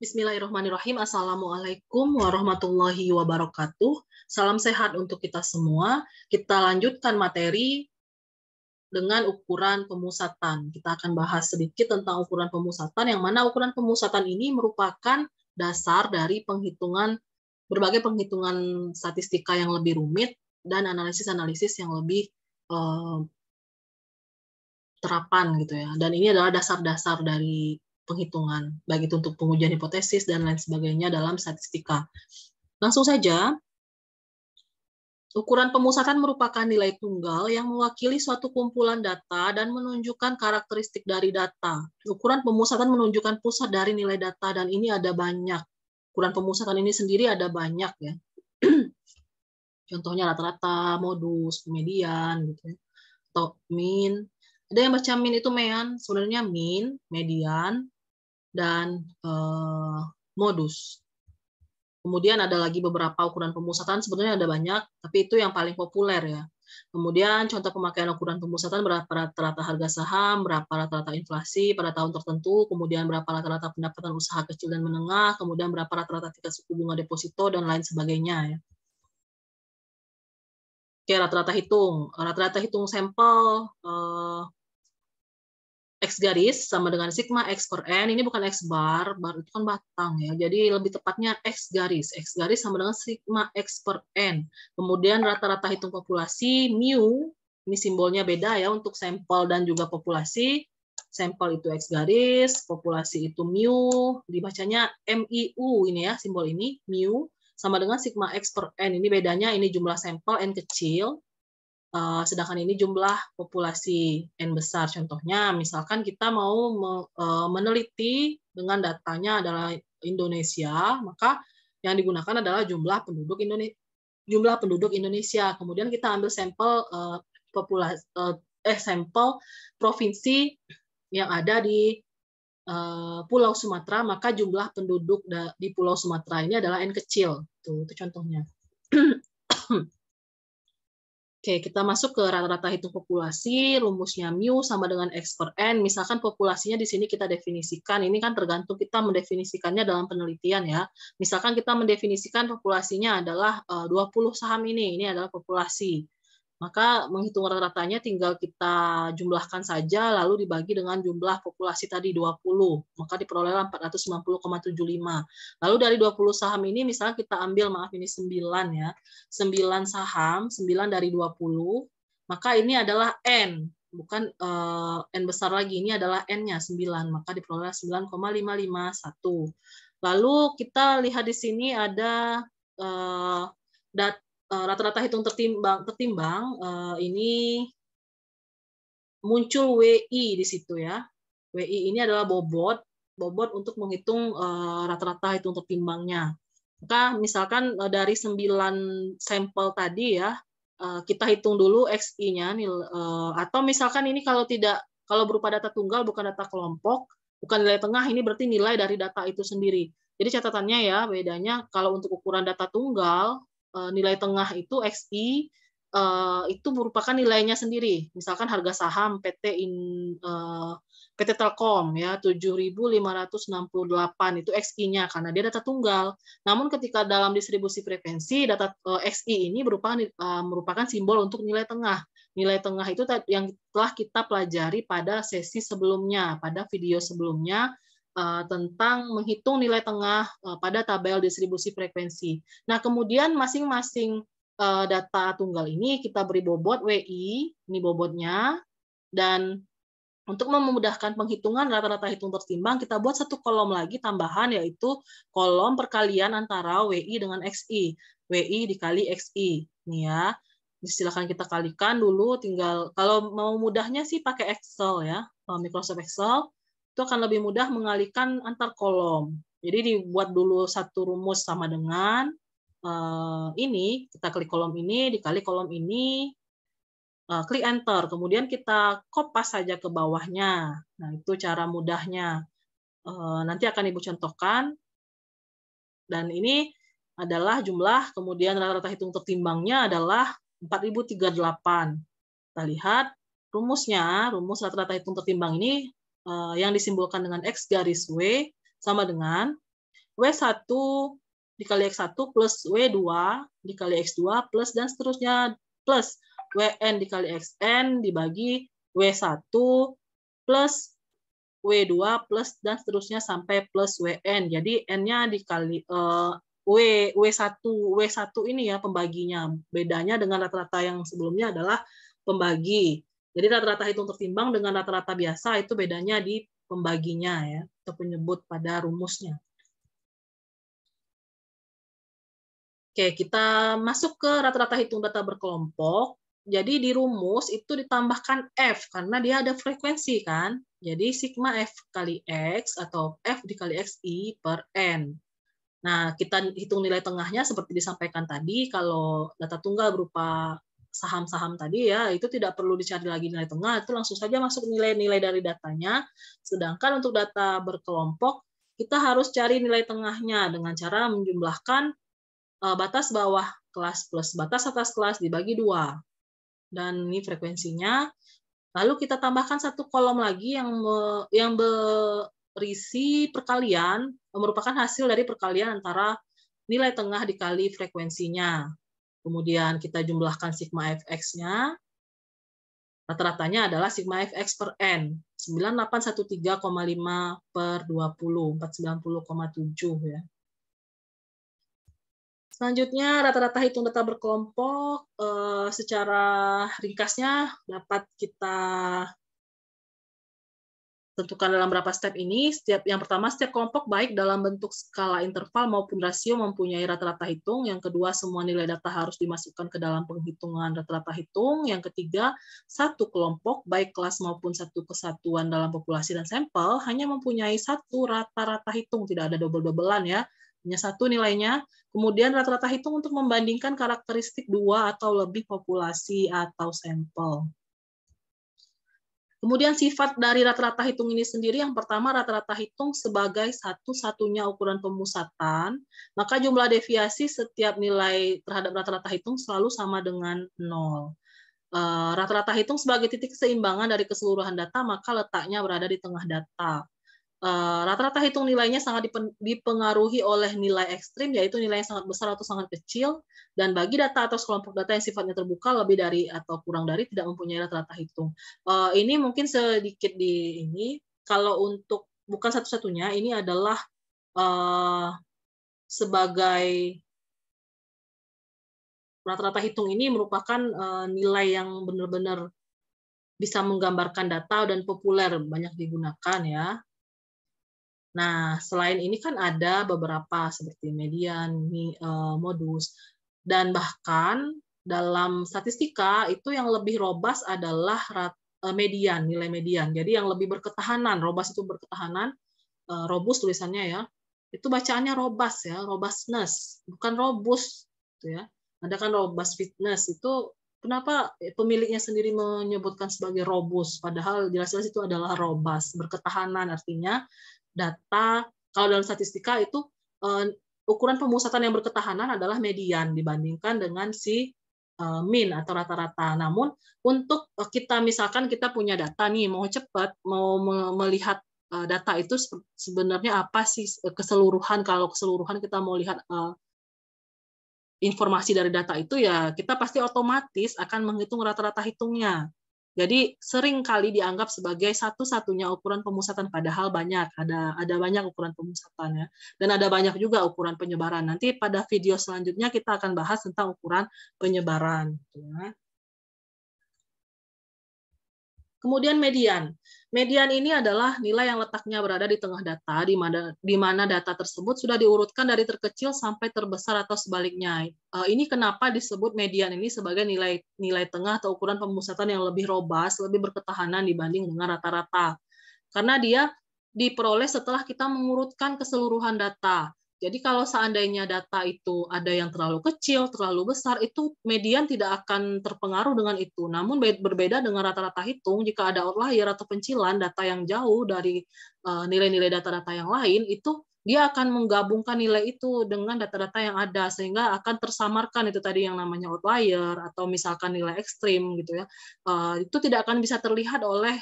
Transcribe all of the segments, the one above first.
Bismillahirrahmanirrahim. Assalamualaikum warahmatullahi wabarakatuh. Salam sehat untuk kita semua. Kita lanjutkan materi dengan ukuran pemusatan. Kita akan bahas sedikit tentang ukuran pemusatan, yang mana ukuran pemusatan ini merupakan dasar dari berbagai penghitungan statistika yang lebih rumit dan analisis-analisis yang lebih terapan gitu ya. Dan ini adalah dasar-dasar dari penghitungan, baik itu untuk pengujian hipotesis dan lain sebagainya dalam statistika. Langsung saja, ukuran pemusatan merupakan nilai tunggal yang mewakili suatu kumpulan data dan menunjukkan karakteristik dari data. Ukuran pemusatan menunjukkan pusat dari nilai data, dan ini ada banyak. Ukuran pemusatan ini sendiri ada banyak ya. Contohnya rata-rata, modus, median, gitu ya. Atau mean. Ada yang baca mean itu mean, sebenarnya mean, median, dan modus. Kemudian ada lagi beberapa ukuran pemusatan, sebenarnya ada banyak, tapi itu yang paling populer ya. Kemudian contoh pemakaian ukuran pemusatan, berapa rata-rata harga saham, berapa rata-rata inflasi pada tahun tertentu, kemudian berapa rata-rata pendapatan usaha kecil dan menengah, kemudian berapa rata-rata tingkat suku bunga deposito, dan lain sebagainya ya. Oke, rata-rata hitung sampel X garis sama dengan sigma X per N. Ini bukan X bar itu kan batang ya. Jadi lebih tepatnya X garis sama dengan sigma X per N. Kemudian rata-rata hitung populasi, mu, ini simbolnya beda ya untuk sampel dan juga populasi. Sampel itu X garis, populasi itu mu, dibacanya MIU ini ya, simbol ini, mu, sama dengan sigma X per N. Ini bedanya, ini jumlah sampel N kecil, sedangkan ini jumlah populasi N besar. Contohnya, misalkan kita mau meneliti dengan datanya adalah Indonesia, maka yang digunakan adalah jumlah penduduk Indonesia. Kemudian kita ambil sampel sampel provinsi yang ada di Pulau Sumatera, maka jumlah penduduk di Pulau Sumatera ini adalah N kecil. Itu contohnya. Oke, kita masuk ke rata-rata hitung populasi, rumusnya mu sama dengan X per N. Misalkan populasinya di sini kita definisikan, ini kan tergantung kita mendefinisikannya dalam penelitian ya. Misalkan kita mendefinisikan populasinya adalah 20 saham ini adalah populasi. Maka menghitung rata-ratanya tinggal kita jumlahkan saja, lalu dibagi dengan jumlah populasi tadi 20, maka diperolehlah 490,75. Lalu dari 20 saham ini, misalnya kita ambil, maaf ini 9 ya, 9 saham, 9 dari 20, maka ini adalah N, bukan N besar lagi, ini adalah N-nya 9, maka diperoleh 9,551. Lalu kita lihat di sini ada rata-rata hitung tertimbang ini muncul WI di situ ya. WI ini adalah bobot untuk menghitung rata-rata hitung tertimbangnya. Maka misalkan dari 9 sampel tadi ya, kita hitung dulu XI-nya, atau misalkan ini kalau berupa data tunggal bukan data kelompok, bukan nilai tengah, ini berarti nilai dari data itu sendiri. Jadi catatannya ya, bedanya kalau untuk ukuran data tunggal, nilai tengah itu XI itu merupakan nilainya sendiri. Misalkan harga saham PT Telkom ya 7.568 itu XI-nya karena dia data tunggal. Namun ketika dalam distribusi frekuensi data XI ini merupakan simbol untuk nilai tengah. Nilai tengah itu yang telah kita pelajari pada sesi sebelumnya, pada video sebelumnya, tentang menghitung nilai tengah pada tabel distribusi frekuensi. Nah, kemudian masing-masing data tunggal ini kita beri bobot WI, ini bobotnya, dan untuk memudahkan penghitungan rata-rata hitung tertimbang, kita buat satu kolom lagi tambahan, yaitu kolom perkalian antara WI dengan XI. WI dikali XI. Nih ya, silakan kita kalikan dulu, tinggal, kalau mau mudahnya sih pakai Excel ya, Microsoft Excel, itu akan lebih mudah mengalihkan antar kolom. Jadi dibuat dulu satu rumus sama dengan ini, kita klik kolom ini, dikali kolom ini, klik enter, kemudian kita kopas saja ke bawahnya. Nah, itu cara mudahnya. Nanti akan Ibu contohkan. Dan ini adalah jumlah, kemudian rata-rata hitung tertimbangnya adalah 4.038. Kita lihat rumusnya, rumus rata-rata hitung tertimbang ini yang disimbolkan dengan X garis W sama dengan W1 dikali X1 plus W2 dikali X2 plus dan seterusnya plus WN dikali XN dibagi W1 plus W2 plus dan seterusnya sampai plus WN. Jadi N-nya dikali W1 ini ya pembaginya. Bedanya dengan rata-rata yang sebelumnya adalah pembagi. Jadi rata-rata hitung tertimbang dengan rata-rata biasa itu bedanya di pembaginya ya, atau penyebut pada rumusnya. Oke, kita masuk ke rata-rata hitung data berkelompok. Jadi di rumus itu ditambahkan F karena dia ada frekuensi kan. Jadi sigma F kali X atau F dikali XI per N. Nah, kita hitung nilai tengahnya seperti disampaikan tadi, kalau data tunggal berupa saham-saham tadi ya, itu tidak perlu dicari lagi nilai tengah, itu langsung saja masuk nilai-nilai dari datanya. Sedangkan untuk data berkelompok, kita harus cari nilai tengahnya dengan cara menjumlahkan batas bawah kelas plus batas atas kelas dibagi 2. Dan ini frekuensinya. Lalu kita tambahkan satu kolom lagi yang berisi perkalian, merupakan hasil dari perkalian antara nilai tengah dikali frekuensinya. Kemudian kita jumlahkan sigma fx-nya. Rata-ratanya adalah sigma fx per n, 9813,5 per 20, 490,7 ya. Selanjutnya, rata-rata hitung data berkelompok secara ringkasnya dapat kita tentukan dalam beberapa step ini. Yang pertama, setiap kelompok baik dalam bentuk skala interval maupun rasio mempunyai rata-rata hitung. Yang kedua, semua nilai data harus dimasukkan ke dalam penghitungan rata-rata hitung. Yang ketiga, satu kelompok baik kelas maupun satu kesatuan dalam populasi dan sampel hanya mempunyai satu rata-rata hitung, tidak ada double-doublean ya. Hanya satu nilainya. Kemudian rata-rata hitung untuk membandingkan karakteristik dua atau lebih populasi atau sampel. Kemudian sifat dari rata-rata hitung ini sendiri, yang pertama rata-rata hitung sebagai satu-satunya ukuran pemusatan, maka jumlah deviasi setiap nilai terhadap rata-rata hitung selalu sama dengan 0. Rata-rata hitung sebagai titik keseimbangan dari keseluruhan data, maka letaknya berada di tengah data. Rata-rata hitung nilainya sangat dipengaruhi oleh nilai ekstrim, yaitu nilai yang sangat besar atau sangat kecil, dan bagi data atau kelompok data yang sifatnya terbuka lebih dari atau kurang dari tidak mempunyai rata-rata hitung. Ini mungkin sedikit di ini, kalau untuk bukan satu-satunya, ini adalah sebagai rata-rata hitung ini merupakan nilai yang benar-benar bisa menggambarkan data dan populer, banyak digunakan ya. Nah, selain ini kan ada beberapa seperti median, modus, dan bahkan dalam statistika itu yang lebih robust adalah median, nilai median. Jadi yang lebih berketahanan, robust itu berketahanan, robust tulisannya ya, itu bacaannya robust ya, robustness, bukan robust, gitu ya. Ada kan robust fitness itu kenapa pemiliknya sendiri menyebutkan sebagai robust, padahal jelas-jelas itu adalah robust, berketahanan artinya data, kalau dalam statistika itu ukuran pemusatan yang berketahanan adalah median dibandingkan dengan si mean atau rata-rata. Namun untuk kita misalkan kita punya data nih, mau cepat, mau melihat data itu sebenarnya apa sih keseluruhan, kalau keseluruhan kita mau lihat informasi dari data itu ya kita pasti otomatis akan menghitung rata-rata hitungnya. Jadi sering kali dianggap sebagai satu-satunya ukuran pemusatan, padahal banyak, ada banyak ukuran pemusatan ya, dan ada banyak juga ukuran penyebaran. Nanti pada video selanjutnya kita akan bahas tentang ukuran penyebaran. Ya. Kemudian median. Median ini adalah nilai yang letaknya berada di tengah data, di mana data tersebut sudah diurutkan dari terkecil sampai terbesar atau sebaliknya. Ini kenapa disebut median ini sebagai nilai tengah atau ukuran pemusatan yang lebih robust, lebih berketahanan dibanding dengan rata-rata. Karena dia diperoleh setelah kita mengurutkan keseluruhan data. Jadi kalau seandainya data itu ada yang terlalu kecil, terlalu besar, itu median tidak akan terpengaruh dengan itu. Namun berbeda dengan rata-rata hitung, jika ada outlier atau pencilan data yang jauh dari nilai-nilai data-data yang lain, itu dia akan menggabungkan nilai itu dengan data-data yang ada sehingga akan tersamarkan itu tadi yang namanya outlier atau misalkan nilai ekstrim gitu ya. Itu tidak akan bisa terlihat oleh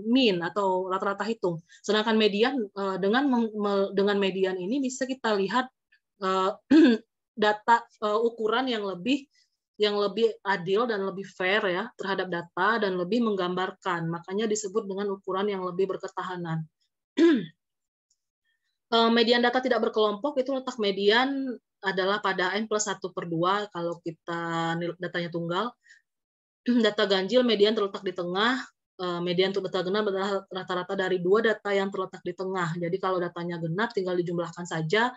mean atau rata-rata hitung. Sedangkan median dengan median ini bisa kita lihat data ukuran yang lebih adil dan lebih fair ya terhadap data dan lebih menggambarkan. Makanya disebut dengan ukuran yang lebih berketahanan. Median data tidak berkelompok itu letak median adalah pada n+1/2 kalau kita datanya tunggal. Data ganjil median terletak di tengah, median untuk data genap adalah rata-rata dari dua data yang terletak di tengah. Jadi kalau datanya genap tinggal dijumlahkan saja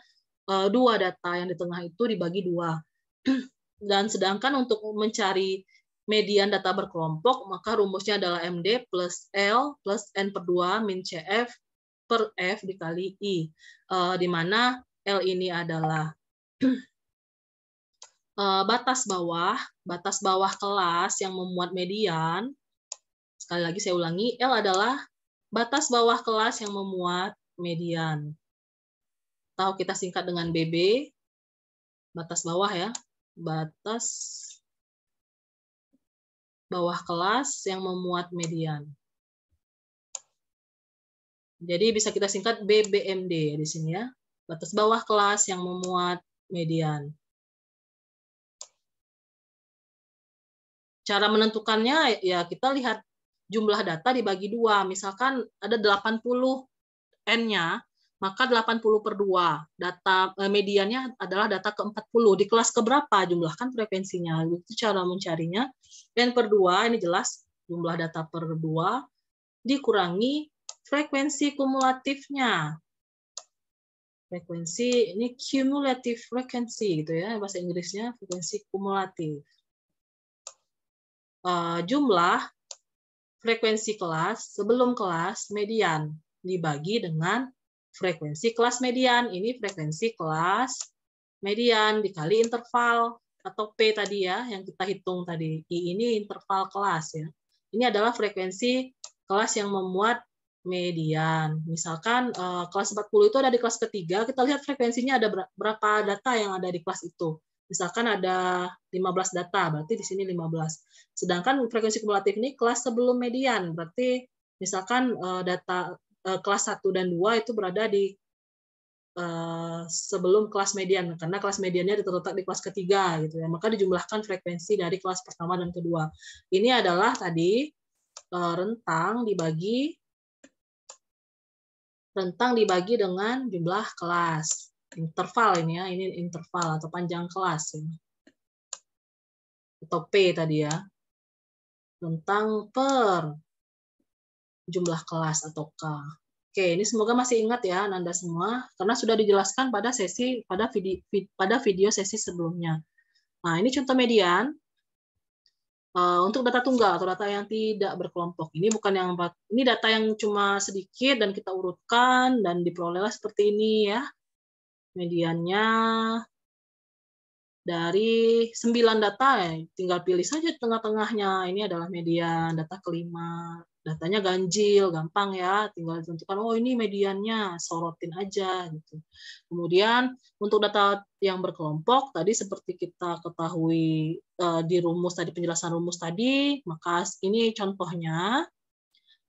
dua data yang di tengah itu dibagi dua. Dan sedangkan untuk mencari median data berkelompok, maka rumusnya adalah MD plus L plus N/2 min CF per F dikali I, di mana L ini adalah batas bawah kelas yang memuat median. Sekali lagi saya ulangi, L adalah batas bawah kelas yang memuat median. Atau kita singkat dengan BB, batas bawah ya, batas bawah kelas yang memuat median. Jadi bisa kita singkat BBMD di sini ya, batas bawah kelas yang memuat median. Cara menentukannya ya kita lihat jumlah data dibagi dua. Misalkan ada 80 N-nya, maka 80/2. Data mediannya adalah data ke-40. Di kelas keberapa jumlahkan frekuensinya. Itu cara mencarinya. N/2 ini jelas jumlah data per 2 dikurangi frekuensi kumulatifnya. Frekuensi ini cumulative frequency gitu ya bahasa Inggrisnya, frekuensi kumulatif. Jumlah frekuensi kelas sebelum kelas median dibagi dengan frekuensi kelas median. Ini frekuensi kelas median dikali interval atau P tadi ya yang kita hitung tadi. I ini interval kelas ya. Ini adalah frekuensi kelas yang memuat median. Misalkan kelas 40 itu ada di kelas ketiga, kita lihat frekuensinya ada berapa data yang ada di kelas itu. Misalkan ada 15 data, berarti di sini 15. Sedangkan frekuensi kumulatif ini kelas sebelum median, berarti misalkan data kelas 1 dan 2 itu berada di sebelum kelas median, karena kelas mediannya terletak di kelas ketiga, gitu ya. Maka dijumlahkan frekuensi dari kelas pertama dan kedua. Ini adalah tadi rentang dibagi dengan jumlah kelas. Interval ini ya, ini interval atau panjang kelas ya. Atau P tadi ya. Rentang per jumlah kelas atau K. Oke, ini semoga masih ingat ya Anda semua karena sudah dijelaskan pada video sesi sebelumnya. Nah, ini contoh median. Untuk data tunggal atau data yang tidak berkelompok. Ini data yang cuma sedikit dan kita urutkan dan diperolehlah seperti ini ya. Mediannya dari 9 data ya, tinggal pilih saja tengah-tengahnya. Ini adalah median data kelima. Datanya ganjil, gampang ya, tinggal ditentukan oh ini mediannya, sorotin aja gitu. Kemudian untuk data yang berkelompok tadi seperti kita ketahui di rumus tadi, penjelasan rumus tadi, maka ini contohnya.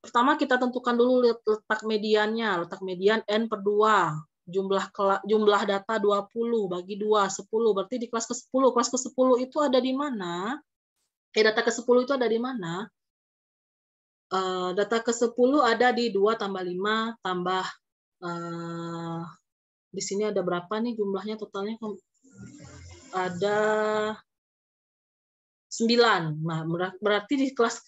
Pertama kita tentukan dulu letak mediannya, letak median N/2. Jumlah data 20 bagi 2, 10. Berarti di kelas ke-10. Kelas ke-10 itu ada di mana? Data ke-10 itu ada di mana? Data ke-10 ada di 2 tambah 5 tambah di sini ada berapa nih jumlahnya totalnya? Ada 9. Nah, berarti di kelas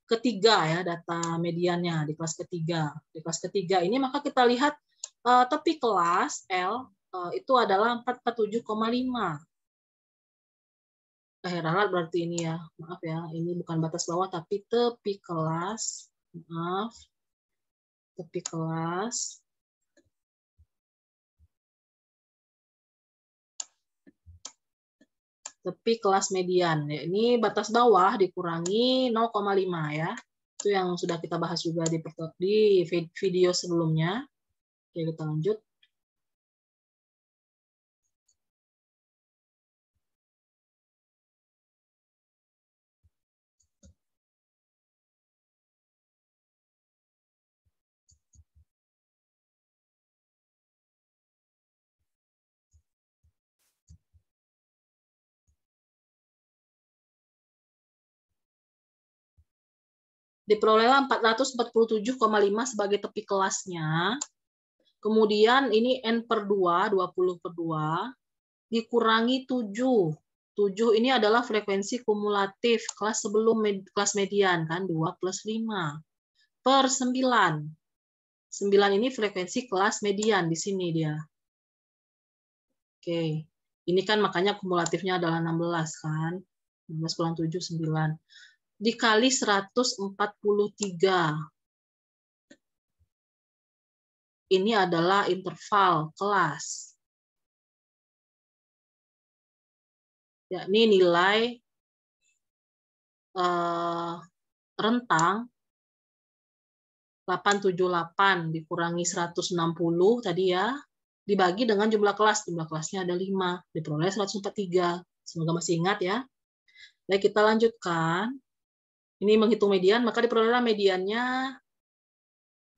ketiga ya data mediannya di kelas ketiga. Di kelas ketiga ini maka kita lihat tepi kelas L itu adalah 447,5. Ralat berarti ini ya, maaf ya, ini bukan batas bawah tapi tepi kelas, maaf, tepi kelas. Tepi kelas median. Ya, ini batas bawah dikurangi 0,5 ya. Itu yang sudah kita bahas juga di video sebelumnya. Oke, kita lanjut. Diperolehlah 447,5 sebagai tepi kelasnya. Kemudian ini N per 2, 20 per 2, dikurangi 7. 7 ini adalah frekuensi kumulatif kelas sebelum kelas median, kan 2 plus 5. Per 9. 9 ini frekuensi kelas median, di sini dia. Oke, ini kan makanya kumulatifnya adalah 16, kan. 16 kurang 7, 9. Dikali 143. Ini adalah interval kelas. Yakni nilai rentang 878 dikurangi 160 tadi ya, dibagi dengan jumlah kelas. Jumlah kelasnya ada 5, diperoleh 143. Semoga masih ingat ya. Baik, kita lanjutkan. Ini menghitung median, maka diperolehlah mediannya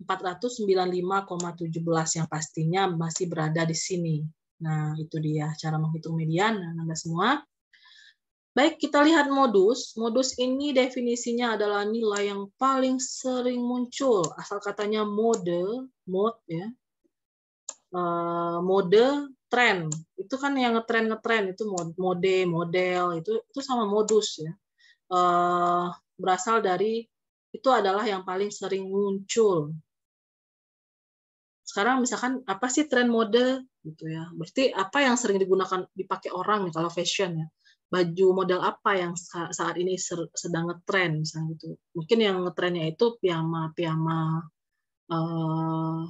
495,17 yang pastinya masih berada di sini. Nah, itu dia cara menghitung median, Anda semua. Baik, kita lihat modus. Modus ini definisinya adalah nilai yang paling sering muncul. Asal katanya mode ya. Mode tren. Itu kan yang ngetren itu model, itu sama modus ya. Berasal dari itu adalah yang paling sering muncul. Sekarang misalkan apa sih tren mode gitu ya. Berarti apa yang sering dipakai orang nih kalau fashion ya. Baju model apa yang saat ini sedang ngetren misalnya gitu. Mungkin yang ngetrennya itu piyama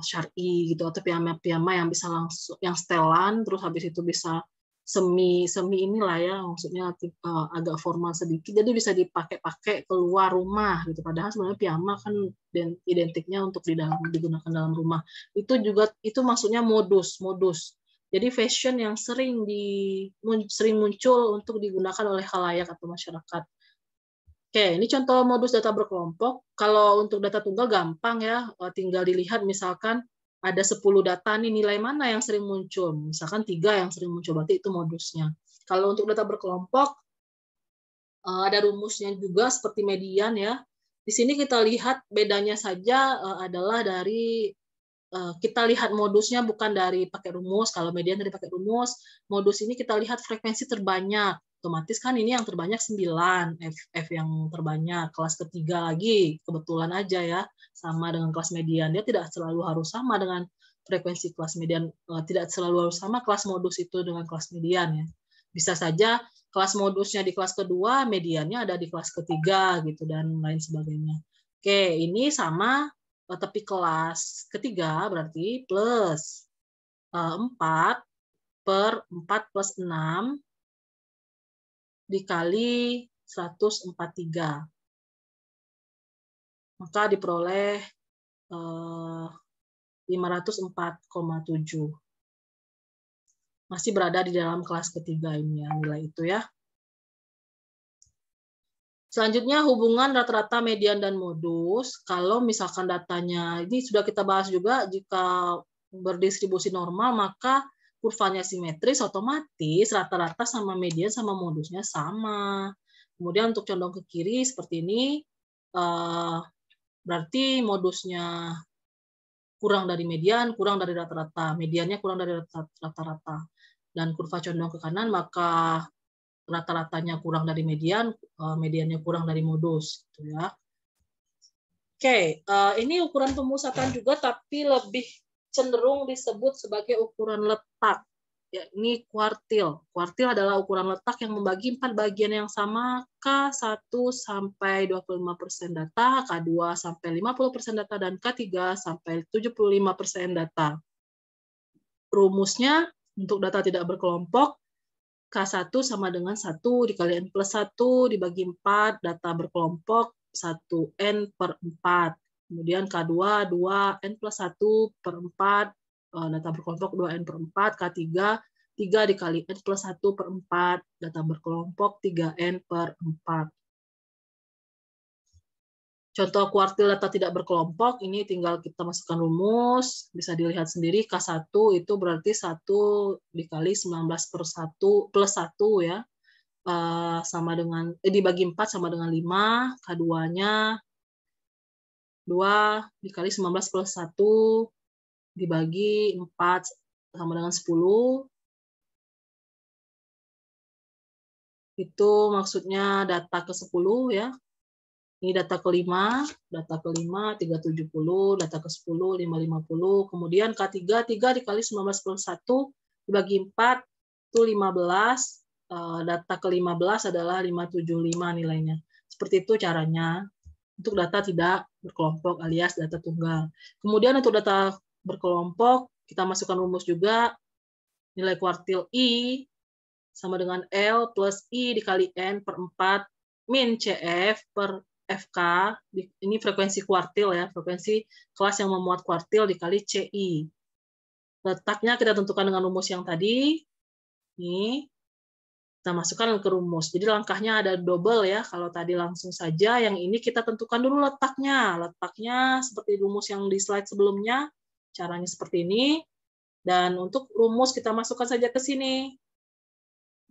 syar'i gitu, atau piyama yang bisa langsung yang setelan, terus habis itu bisa semi inilah ya, maksudnya agak formal sedikit, jadi bisa dipakai keluar rumah gitu. Padahal sebenarnya piyama kan identiknya untuk digunakan dalam rumah. Itu maksudnya modus. Jadi fashion yang sering muncul untuk digunakan oleh khalayak atau masyarakat. Oke, ini contoh modus data berkelompok. Kalau untuk data tunggal gampang ya, tinggal dilihat misalkan ada 10 data nih, nilai mana yang sering muncul. Misalkan 3 yang sering muncul, berarti itu modusnya. Kalau untuk data berkelompok, ada rumusnya juga seperti median ya. Di sini kita lihat bedanya saja adalah dari kita lihat modusnya bukan dari pakai rumus. Kalau median dari pakai rumus, modus ini kita lihat frekuensi terbanyak. Otomatis kan ini yang terbanyak 9, F yang terbanyak. Kelas ketiga lagi, kebetulan aja ya, sama dengan kelas median. Dia tidak selalu harus sama dengan frekuensi kelas median, tidak selalu harus sama kelas modus itu dengan kelas median ya. Bisa saja kelas modusnya di kelas kedua, mediannya ada di kelas ketiga gitu, dan lain sebagainya. Oke, ini sama tepi kelas ketiga berarti plus 4 per 4 plus 6 dikali 143. Maka diperoleh 504,7. Masih berada di dalam kelas ketiga ini ya, nilai itu ya. Selanjutnya hubungan rata-rata median dan modus. Kalau misalkan datanya, ini sudah kita bahas juga, jika berdistribusi normal maka kurvanya simetris, otomatis rata-rata sama median sama modusnya sama. Kemudian untuk condong ke kiri seperti ini, berarti modusnya kurang dari median, kurang dari rata-rata, mediannya kurang dari rata-rata. Dan kurva condong ke kanan maka rata-ratanya kurang dari median, mediannya kurang dari modus, gitu ya. Oke, ini ukuran pemusatan juga, tapi lebih cenderung disebut sebagai ukuran letak, yakni kuartil. Kuartil adalah ukuran letak yang membagi 4 bagian yang sama, K1 sampai 25% data, K2 sampai 50% data, dan K3 sampai 75% data. Rumusnya untuk data tidak berkelompok, K1 sama dengan 1 dikali N plus 1 dibagi 4, data berkelompok 1N per 4. Kemudian K2, 2, N plus 1 per 4, data berkelompok 2N per 4. K3, 3 dikali N plus 1 per 4, data berkelompok 3N per 4. Contoh kuartil data tidak berkelompok, ini tinggal kita masukkan rumus, bisa dilihat sendiri, K1 itu berarti 1 dikali 19 per 1 plus 1 ya, sama dengan dibagi 4 sama dengan 5, K2-nya 2 dikali 19 plus 1 dibagi 4 sama dengan 10. Itu maksudnya data ke-10 ya. Ini data ke-5, 370, data ke-10, 550. Kemudian K3, 3 dikali 19 plus 1 dibagi 4, itu 15. Data ke-15 adalah 575 nilainya. Seperti itu caranya untuk data tidak berkelompok alias data tunggal. Kemudian untuk data berkelompok, kita masukkan rumus juga. Nilai kuartil I sama dengan L plus I dikali N per 4 min CF per FK, ini frekuensi kuartil ya, frekuensi kelas yang memuat kuartil dikali CI. Letaknya kita tentukan dengan rumus yang tadi. Nih, kita masukkan ke rumus. Jadi langkahnya ada double ya, kalau tadi langsung saja, yang ini kita tentukan dulu letaknya. Letaknya seperti rumus yang di slide sebelumnya, caranya seperti ini. Dan untuk rumus kita masukkan saja ke sini.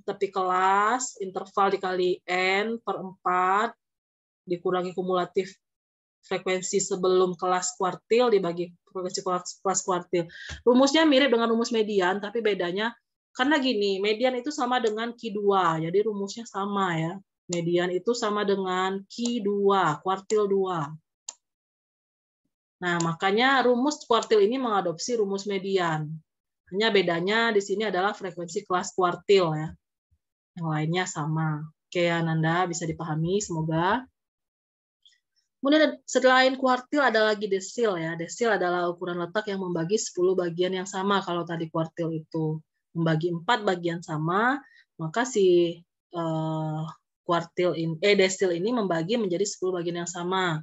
Tepi kelas, interval dikali N per 4, dikurangi kumulatif frekuensi sebelum kelas kuartil dibagi frekuensi kelas kuartil. Rumusnya mirip dengan rumus median, tapi bedanya karena gini, median itu sama dengan Q2, jadi rumusnya sama ya. Median itu sama dengan Q2, kuartil 2. Nah, makanya rumus kuartil ini mengadopsi rumus median. Hanya bedanya di sini adalah frekuensi kelas kuartil ya. Yang lainnya sama. Oke, Ananda bisa dipahami, semoga. Kemudian selain kuartil ada lagi desil ya. Desil adalah ukuran letak yang membagi 10 bagian yang sama. Kalau tadi kuartil itu membagi 4 bagian sama, maka si desil ini membagi menjadi 10 bagian yang sama.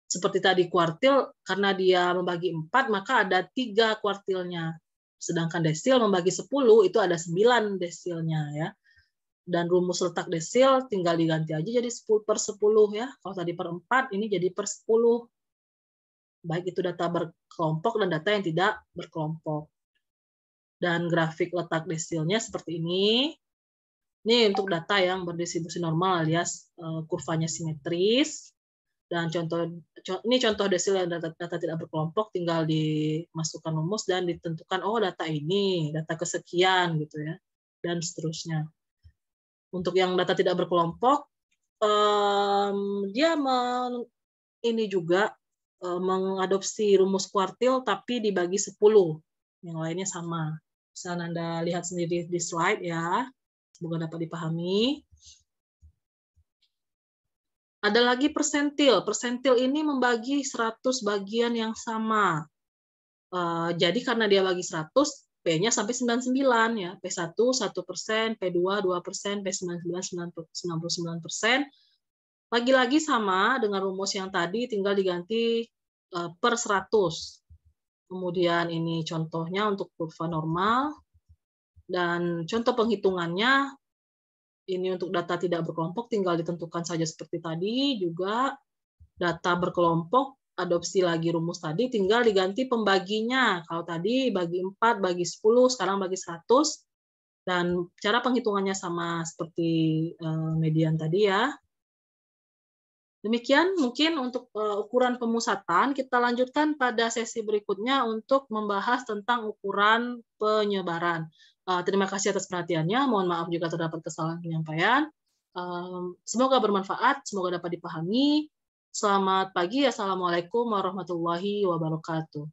Seperti tadi kuartil, karena dia membagi 4, maka ada 3 kuartilnya. Sedangkan desil membagi 10, itu ada 9 desilnya ya. Dan rumus letak desil tinggal diganti aja jadi 10 per 10 ya. Kalau tadi per 4, ini jadi per 10. Baik itu data berkelompok dan data yang tidak berkelompok. Dan grafik letak desilnya seperti ini. Ini untuk data yang berdistribusi normal alias kurvanya simetris. Dan ini contoh desil yang data tidak berkelompok, tinggal dimasukkan rumus dan ditentukan, oh data ini, data kesekian gitu ya. Dan seterusnya. Untuk yang data tidak berkelompok, dia ini juga mengadopsi rumus kuartil tapi dibagi 10. Yang lainnya sama. Bisa Anda lihat sendiri di slide ya. Semoga dapat dipahami. Ada lagi persentil. Persentil ini membagi 100 bagian yang sama. Jadi karena dia bagi 100, P-nya sampai 99 ya. P1 1%, P2 2%, P99 99%. Lagi-lagi sama dengan rumus yang tadi, tinggal diganti per 100. Kemudian ini contohnya untuk kurva normal. Dan contoh penghitungannya, ini untuk data tidak berkelompok tinggal ditentukan saja seperti tadi. Juga data berkelompok, adopsi lagi rumus tadi, tinggal diganti pembaginya. Kalau tadi bagi 4, bagi 10, sekarang bagi 100. Dan cara penghitungannya sama seperti median tadi ya. Demikian mungkin untuk ukuran pemusatan. Kita lanjutkan pada sesi berikutnya untuk membahas tentang ukuran penyebaran. Terima kasih atas perhatiannya. Mohon maaf jika terdapat kesalahan penyampaian. Semoga bermanfaat, semoga dapat dipahami. Selamat pagi, Assalamualaikum warahmatullahi wabarakatuh.